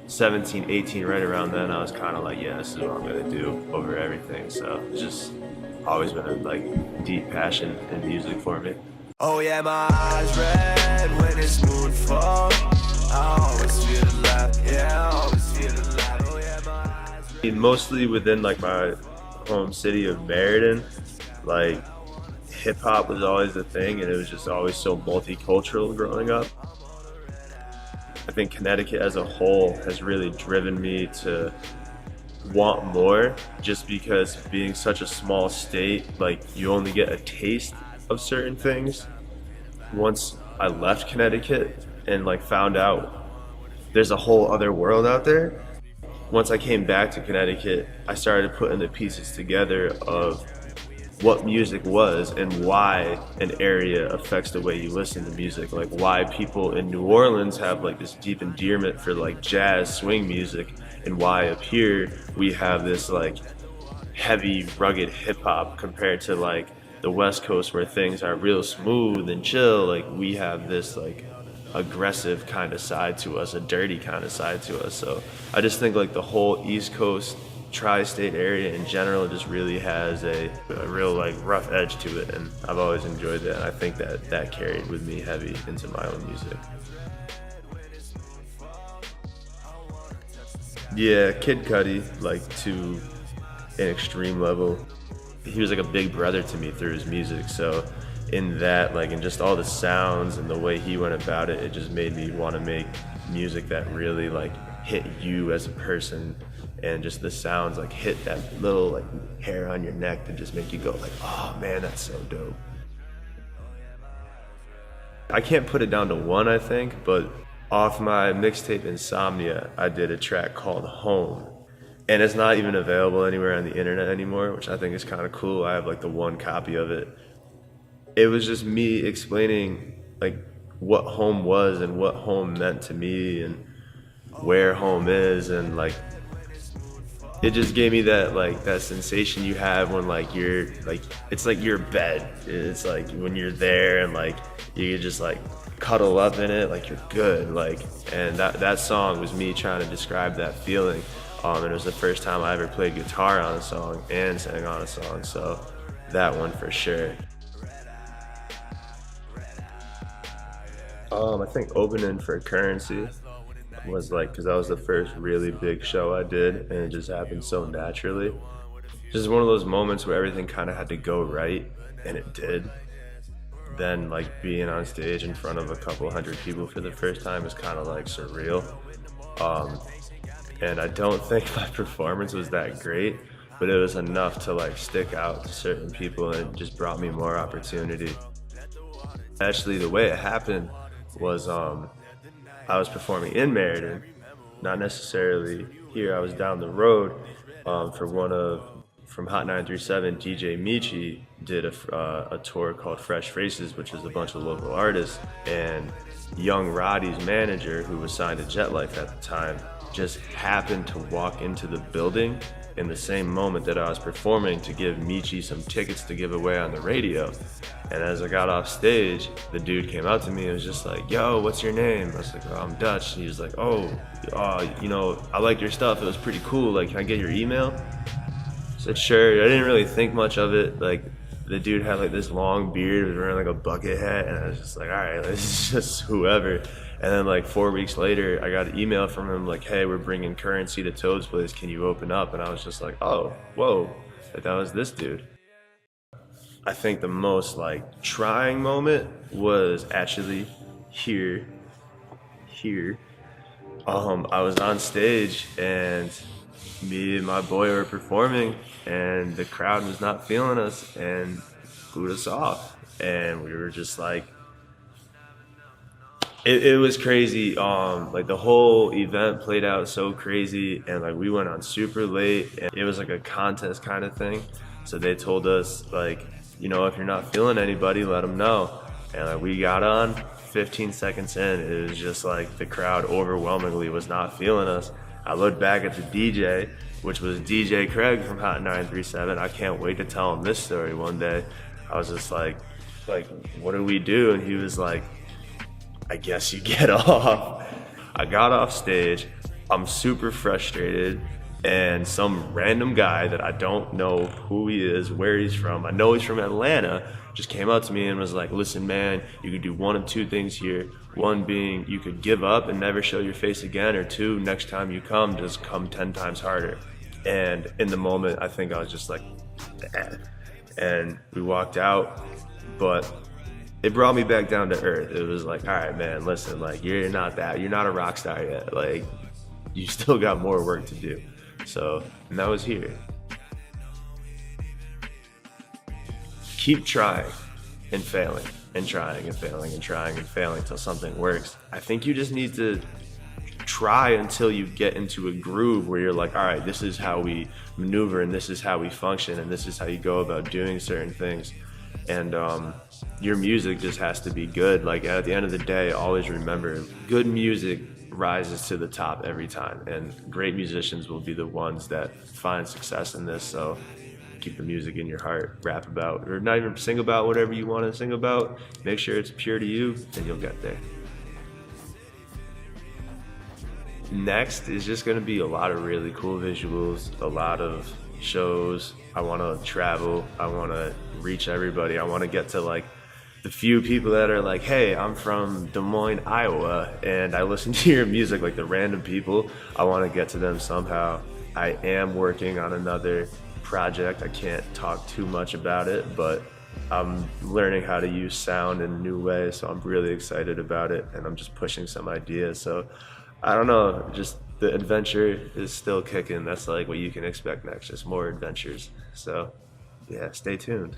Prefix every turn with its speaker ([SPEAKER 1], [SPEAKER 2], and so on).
[SPEAKER 1] 17, 18, right around then, I was kind of like, yeah, this is what I'm gonna do over everything. So it's just always been a like deep passion in music for me.
[SPEAKER 2] Oh yeah, my eyes red when it's moonfall. I always feel alive, yeah, I always feel alive. Oh yeah, my eyes red.
[SPEAKER 1] Mostly within like my home city of Meriden, like hip hop was always the thing, and it was just always so multicultural growing up. I think Connecticut as a whole has really driven me to want more, just because being such a small state, like you only get a taste of certain things. Once I left Connecticut and like found out there's a whole other world out there, once I came back to Connecticut, I started putting the pieces together of what music was and why an area affects the way you listen to music. Like why people in New Orleans have like this deep endearment for like jazz swing music, and why up here we have this like heavy rugged hip hop compared to like the West Coast where things are real smooth and chill. Like we have this like aggressive kind of side to us, a dirty kind of side to us. So I just think like the whole East Coast tri-state area in general just really has a real like rough edge to it, and I've always enjoyed that. I think that carried with me heavy into my own music. Yeah, Kid Cudi, like to an extreme level. He was like a big brother to me through his music, so in that, like, and just all the sounds and the way he went about it, it just made me want to make music that really like hit you as a person, and just the sounds like hit that little like hair on your neck that just make you go like, oh man, that's so dope. I can't put it down to one, I think, but off my mixtape Insomnia, I did a track called Home. And it's not even available anywhere on the internet anymore, which I think is kind of cool. I have like the one copy of it. It was just me explaining like what home was and what home meant to me and where home is, and like it just gave me that like that sensation you have when like you're like, it's like your bed. It's like when you're there and like you could just like cuddle up in it, like you're good. Like, and that song was me trying to describe that feeling. And it was the first time I ever played guitar on a song and sang on a song, so that one for sure. I think opening for Currency was like, because that was the first really big show I did, and it just happened so naturally. Just one of those moments where everything kind of had to go right, and it did. Then like being on stage in front of a couple hundred people for the first time is kind of like surreal. And I don't think my performance was that great, but it was enough to like stick out to certain people, and it just brought me more opportunity. Actually, the way it happened was I was performing in Meriden, not necessarily here. I was down the road from Hot 937. DJ Michi did a tour called Fresh Faces, which was a bunch of local artists, and Young Roddy's manager, who was signed to Jet Life at the time, just happened to walk into the building in the same moment that I was performing to give Michi some tickets to give away on the radio. And as I got off stage, the dude came out to me and was just like, yo, what's your name? I was like, oh, I'm Dutch. And he was like, oh, you know, I like your stuff. It was pretty cool. Like, can I get your email? I said, sure. I didn't really think much of it. Like, the dude had like this long beard, was wearing like a bucket hat, and I was just like, all right, this is just whoever. And then like 4 weeks later, I got an email from him like, hey, we're bringing Currency to Toad's place. Can you open up? And I was just like, oh, whoa, like, that was this dude. I think the most like trying moment was actually here. I was on stage and me and my boy were performing, and the crowd was not feeling us and booed us off. And we were just like, it was crazy. Like the whole event played out so crazy, and like we went on super late, and it was like a contest kind of thing. So they told us like, you know, if you're not feeling anybody, let them know. And like we got on, 15 seconds in, it was just like the crowd overwhelmingly was not feeling us. I looked back at the DJ, which was DJ Craig from Hot 937. I can't wait to tell him this story one day. I was just like, what do we do? And he was like, I guess you get off. I got off stage, I'm super frustrated, and some random guy that I don't know who he is, where he's from, I know he's from Atlanta, just came up to me and was like, listen man, you could do one of two things here. One being you could give up and never show your face again, or two, next time you come, just come 10 times harder. And in the moment, I think I was just like, eh. And we walked out, but it brought me back down to earth. It was like, all right, man, listen, like you're not a rock star yet. Like you still got more work to do. So, and that was here. Keep trying and failing and trying and failing and trying and failing until something works. I think you just need to try until you get into a groove where you're like, all right, this is how we maneuver and this is how we function and this is how you go about doing certain things. And your music just has to be good. Like at the end of the day, always remember, good music rises to the top every time, and great musicians will be the ones that find success in this. So keep the music in your heart, rap about, or not even sing about whatever you want to sing about. Make sure it's pure to you, and you'll get there. Next is just going to be a lot of really cool visuals, a lot of shows. I want to travel. I want to reach everybody. I want to get to like the few people that are like, hey, I'm from Des Moines, Iowa, and I listen to your music, like the random people. I want to get to them somehow. I am working on another project. I can't talk too much about it, but I'm learning how to use sound in a new way, so I'm really excited about it, and I'm just pushing some ideas. So I don't know, just the adventure is still kicking. That's like what you can expect next, just more adventures. So yeah, stay tuned.